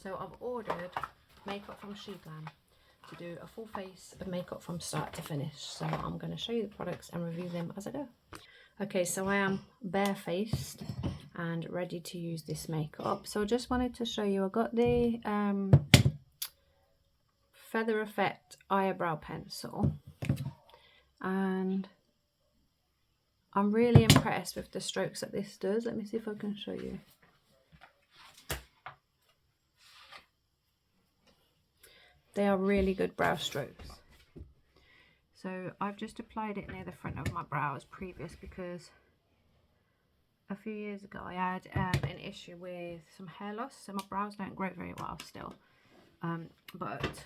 So I've ordered makeup from Sheglam to do a full face of makeup from start to finish. So I'm going to show you the products and review them as I go. Okay, so I am barefaced and ready to use this makeup. So I just wanted to show you, I got the Feather Effect eyebrow pencil, and I'm really impressed with the strokes that this does. Let me see if I can show you. They are really good brow strokes. So I've just applied it near the front of my brows previous, because a few years ago I had an issue with some hair loss, so my brows don't grow very well still, but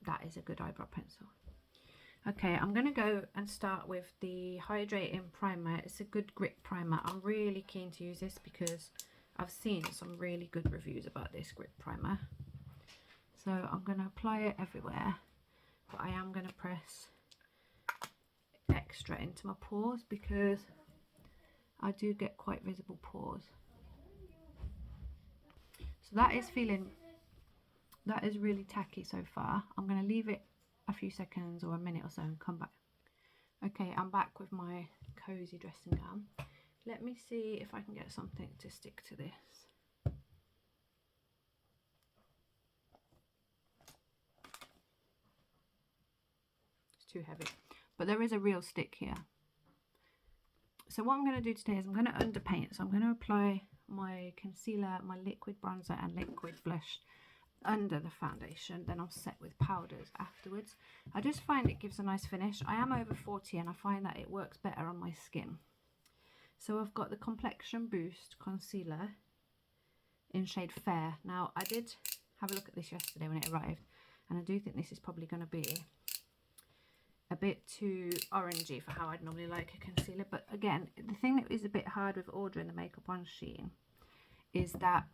that is a good eyebrow pencil. Okay, I'm going to go and start with the hydrating primer. It's a good grip primer. I'm really keen to use this because I've seen some really good reviews about this grip primer. So I'm going to apply it everywhere, but I am going to press extra into my pores because I do get quite visible pores. So that is really tacky so far. I'm going to leave it a few seconds or a minute or so and come back. Okay, I'm back with my cozy dressing gown. Let me see if I can get something to stick to this. Too heavy, but there is a real stick here. So what I'm going to do today is I'm going to underpaint. So I'm going to apply my concealer, my liquid bronzer and liquid blush under the foundation. Then I'll set with powders afterwards. I just find it gives a nice finish. I am over 40 and I find that it works better on my skin. So I've got the Complexion Boost concealer in shade Fair. Now I did have a look at this yesterday when it arrived, and I do think this is probably going to be a bit too orangey for how I'd normally like a concealer. But again, the thing that is a bit hard with ordering the makeup on Shein is that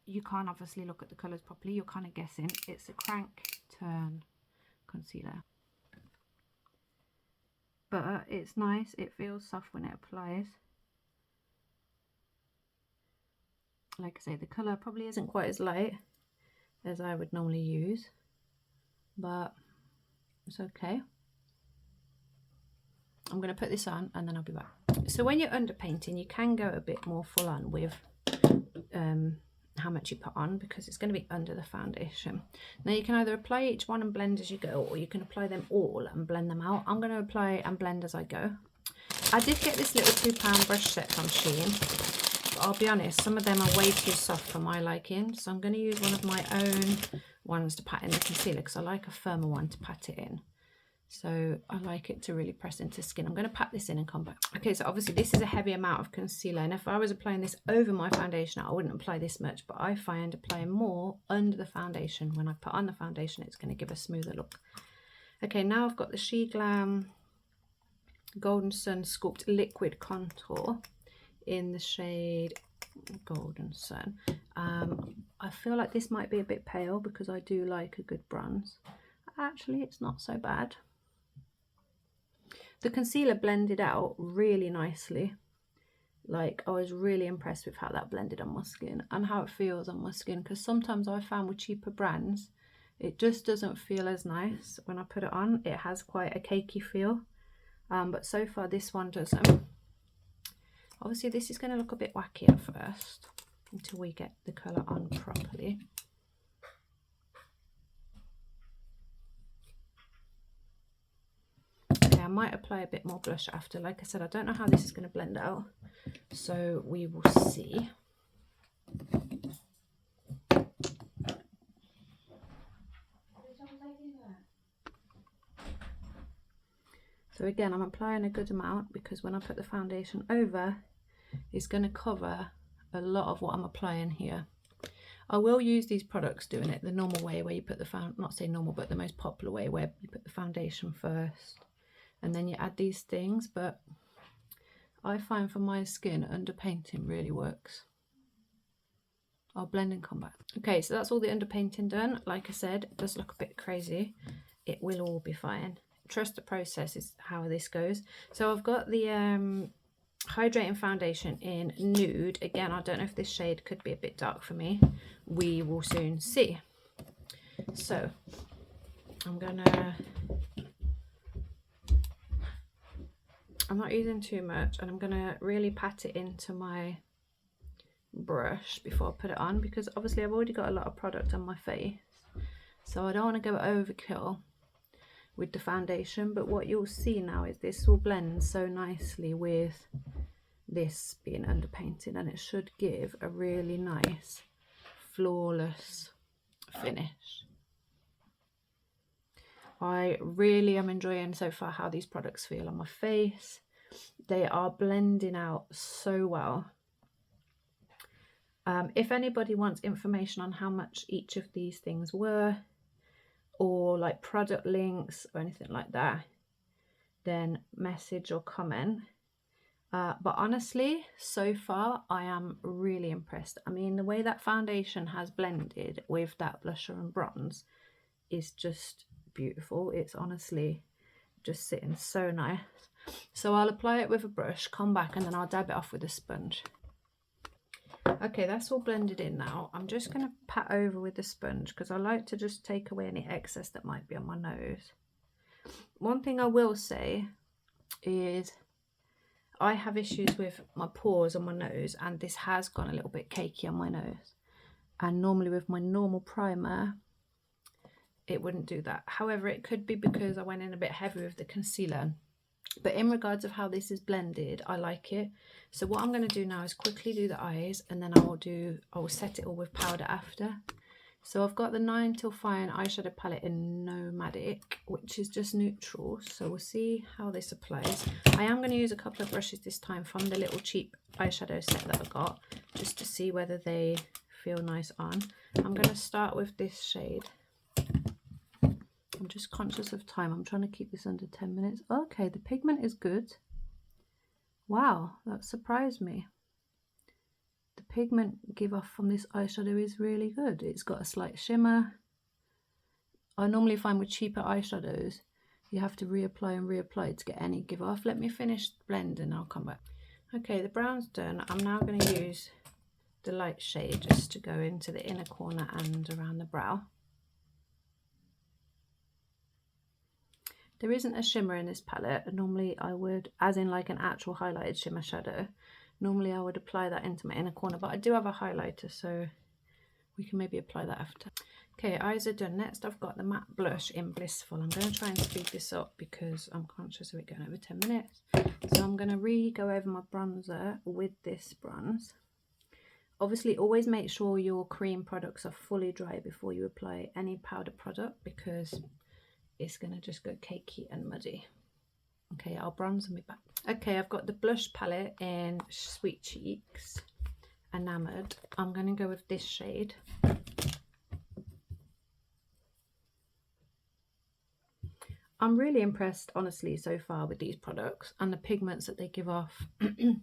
you can't obviously look at the colours properly. You're kind of guessing. It's a crank turn concealer, but it's nice. It feels soft when it applies. Like I say, the colour probably isn't quite as light as I would normally use, but it's okay. I'm going to put this on and then I'll be back. So when you're underpainting, you can go a bit more full on with how much you put on, because it's going to be under the foundation. Now you can either apply each one and blend as you go, or you can apply them all and blend them out. I'm going to apply and blend as I go. I did get this little £2 brush set from Shein, but I'll be honest, some of them are way too soft for my liking, so I'm going to use one of my own ones to pat in the concealer, because I like a firmer one to pat it in. So I like it to really press into skin. I'm going to pat this in and come back. Okay, so obviously this is a heavy amount of concealer, and if I was applying this over my foundation, I wouldn't apply this much, but I find applying more under the foundation. When I put on the foundation, it's going to give a smoother look. Okay, now I've got the Sheglam Golden Sun Sculpt Liquid Contour in the shade Golden Sun. I feel like this might be a bit pale because I do like a good bronze. Actually, it's not so bad. The concealer blended out really nicely. Like, I was really impressed with how that blended on my skin and how it feels on my skin, because sometimes I found with cheaper brands it just doesn't feel as nice when I put it on. It has quite a cakey feel, but so far this one doesn't. Obviously this is going to look a bit wacky at first until we get the colour on properly. I might apply a bit more blush after. Like I said, I don't know how this is going to blend out, so we will see. So again, I'm applying a good amount because when I put the foundation over, it's going to cover a lot of what I'm applying here. I will use these products doing it the normal way, where you put the not say normal, but the most popular way, where you put the foundation first and then you add these things, but I find for my skin underpainting really works. I'll blend and come back. Okay, so that's all the underpainting done. Like I said, it does look a bit crazy. It will all be fine. Trust the process is how this goes. So I've got the hydrating foundation in Nude. Again, I don't know if this shade could be a bit dark for me. We will soon see. So I'm not using too much, and I'm gonna really pat it into my brush before I put it on, because obviously I've already got a lot of product on my face, so I don't want to go overkill with the foundation. But what you'll see now is this will blend so nicely with this being underpainted, and it should give a really nice flawless finish. I really am enjoying so far how these products feel on my face. They are blending out so well. If anybody wants information on how much each of these things were, or like product links or anything like that, then message or comment. But honestly, so far I am really impressed. I mean, the way that foundation has blended with that blusher and bronze is just beautiful. It's honestly just sitting so nice. So I'll apply it with a brush, come back, and then I'll dab it off with a sponge. Okay, that's all blended in now. I'm just going to pat over with the sponge because I like to just take away any excess that might be on my nose. One thing I will say is I have issues with my pores on my nose, and this has gone a little bit cakey on my nose. And normally with my normal primer, it wouldn't do that. However, it could be because I went in a bit heavy with the concealer. But in regards of how this is blended, I like it. So what I'm going to do now is quickly do the eyes, and then I will set it all with powder after. So I've got the 9 Till Fine eyeshadow palette in Nomadic, which is just neutral. So we'll see how this applies. I am going to use a couple of brushes this time from the little cheap eyeshadow set that I got, just to see whether they feel nice on. I'm going to start with this shade. I'm just conscious of time. I'm trying to keep this under 10 minutes. Okay, the pigment is good. Wow, that surprised me. The pigment give off from this eyeshadow is really good. It's got a slight shimmer. I normally find with cheaper eyeshadows, you have to reapply and reapply to get any give off. Let me finish blending and I'll come back. Okay, the brown's done. I'm now going to use the light shade just to go into the inner corner and around the brow. There isn't a shimmer in this palette. Normally I would, as in like an actual highlighted shimmer shadow, normally I would apply that into my inner corner, but I do have a highlighter, so we can maybe apply that after. Okay, eyes are done. Next I've got the matte blush in Blissful. I'm going to try and speed this up because I'm conscious of it going over 10 minutes. So I'm going to go over my bronzer with this bronze. Obviously always make sure your cream products are fully dry before you apply any powder product, because it's going to just go cakey and muddy. Okay, I'll bronze and be back. Okay, I've got the blush palette in Sweet Cheeks, Enamored. I'm going to go with this shade. I'm really impressed, honestly, so far with these products and the pigments that they give off. The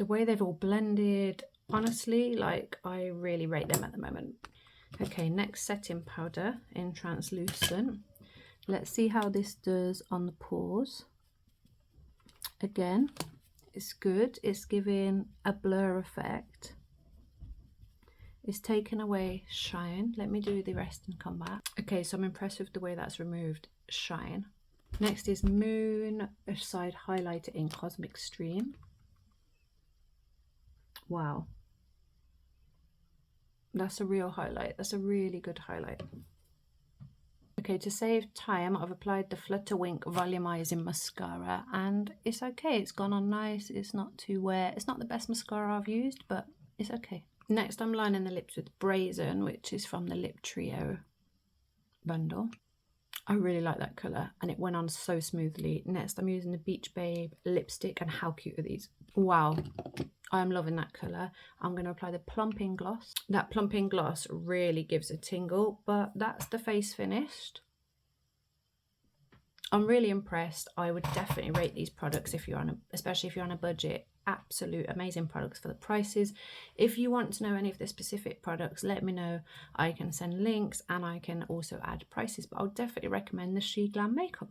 way they've all blended, honestly, like, I really rate them at the moment. Okay, next setting powder in Translucent. Let's see how this does on the pores. Again, it's good. It's giving a blur effect. It's taken away shine. Let me do the rest and come back. Okay, so I'm impressed with the way that's removed shine. Next is Moon Side Highlighter in Cosmic Stream. Wow. That's a real highlight. That's a really good highlight. Okay, to save time, I've applied the Flutterwink Volumizing Mascara, and it's okay. It's gone on nice. It's not too wet. It's not the best mascara I've used, but it's okay. Next, I'm lining the lips with Brazen, which is from the Lip Trio bundle. I really like that colour, and it went on so smoothly. Next, I'm using the Beach Babe lipstick, and how cute are these? Wow. I'm loving that colour. I'm going to apply the plumping gloss. That plumping gloss really gives a tingle, but that's the face finished. I'm really impressed. I would definitely rate these products if you're on especially if you're on a budget. Absolute amazing products for the prices. If you want to know any of the specific products, let me know. I can send links and I can also add prices, but I'll definitely recommend the Sheglam makeup.